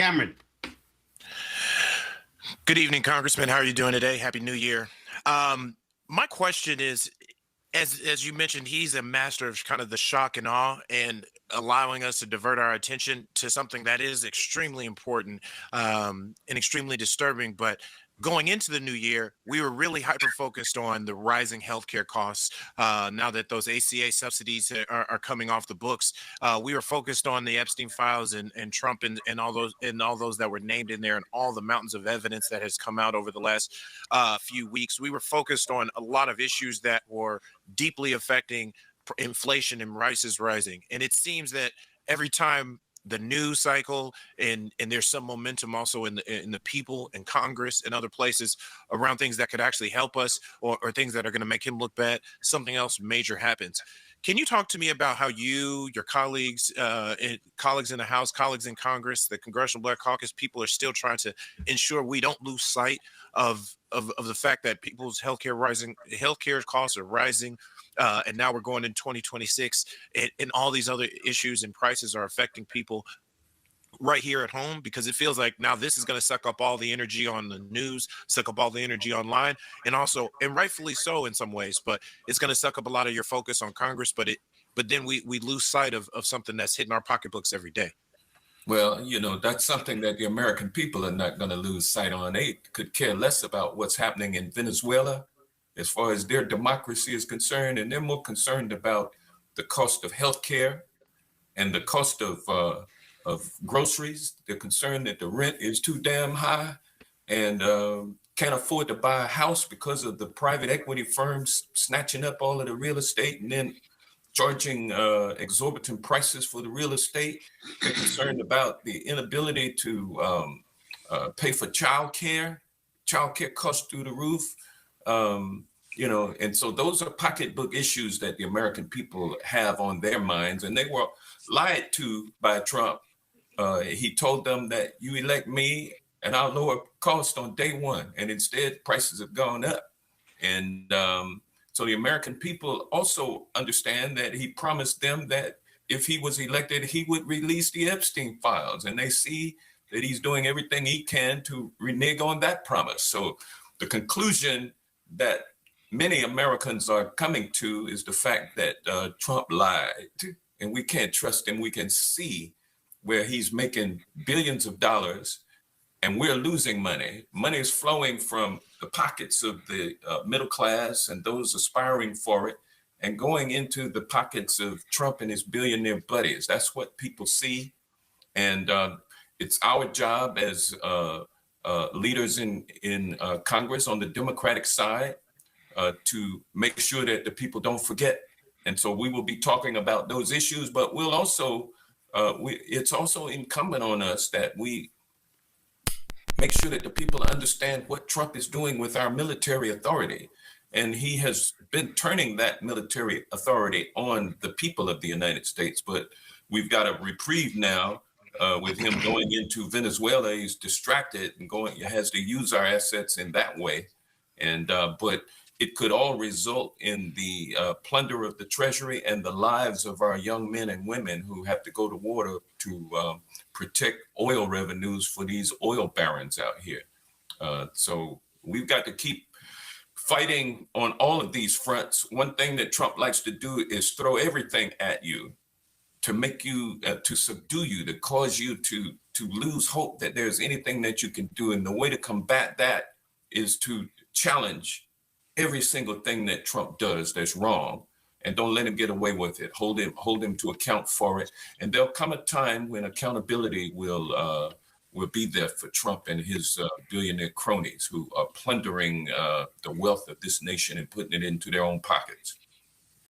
Cameron. Good evening, Congressman. How are you doing today? Happy New Year. My question is, as you mentioned, he's a master of kind of the shock and awe and allowing us to divert our attention to something that is extremely important and extremely disturbing. But going into the new year, we were really hyper focused on the rising healthcare costs. Now that those ACA subsidies are coming off the books, we were focused on the Epstein files and Trump and all those that were named in there and all the mountains of evidence that has come out over the last few weeks. We were focused on a lot of issues that were deeply affecting inflation and prices rising. And it seems that every time the news cycle and there's some momentum also in the people in Congress and other places around things that could actually help us or things that are going to make him look bad, something else major happens. Can you talk to me about how you, your colleagues, colleagues in the House, colleagues in Congress, the Congressional Black Caucus, people are still trying to ensure we don't lose sight of the fact that people's healthcare costs are rising, and now we're going in 2026, and all these other issues and prices are affecting people right here at home, because it feels like now this is going to suck up all the energy on the news, suck up all the energy online, and also, and rightfully so in some ways, but it's going to suck up a lot of your focus on Congress, but then we lose sight of something that's hitting our pocketbooks every day. Well, that's something that the American people are not going to lose sight on. They could care less about what's happening in Venezuela as far as their democracy is concerned, and they're more concerned about the cost of healthcare and the cost of groceries. They're concerned that the rent is too damn high and can't afford to buy a house because of the private equity firms snatching up all of the real estate and then charging exorbitant prices for the real estate. They're concerned about the inability to pay for childcare. Childcare costs through the roof. And so those are pocketbook issues that the American people have on their minds, and they were lied to by Trump. He told them that you elect me and I'll lower cost on day one, and instead prices have gone up. And so the American people also understand that he promised them that if he was elected, he would release the Epstein files, and they see that he's doing everything he can to renege on that promise. So the conclusion that many Americans are coming to is the fact that Trump lied, and we can't trust him. We can see where he's making billions of dollars and we're losing money. Money is flowing from the pockets of the middle class and those aspiring for it and going into the pockets of Trump and his billionaire buddies. That's what people see. And it's our job as leaders in Congress on the Democratic side to make sure that the people don't forget. And so we will be talking about those issues, but we'll also, it's also incumbent on us that we make sure that the people understand what Trump is doing with our military authority. And he has been turning that military authority on the people of the United States. But we've got a reprieve now with him going into Venezuela. He's distracted and has to use our assets in that way. And but it could all result in the plunder of the treasury and the lives of our young men and women who have to go to war to protect oil revenues for these oil barons out here. So we've got to keep fighting on all of these fronts. One thing that Trump likes to do is throw everything at you to make you, to subdue you, to cause you to lose hope that there's anything that you can do. And the way to combat that is to challenge every single thing that Trump does that's wrong, and don't let him get away with it. Hold him to account for it. And there'll come a time when accountability will be there for Trump and his billionaire cronies who are plundering the wealth of this nation and putting it into their own pockets.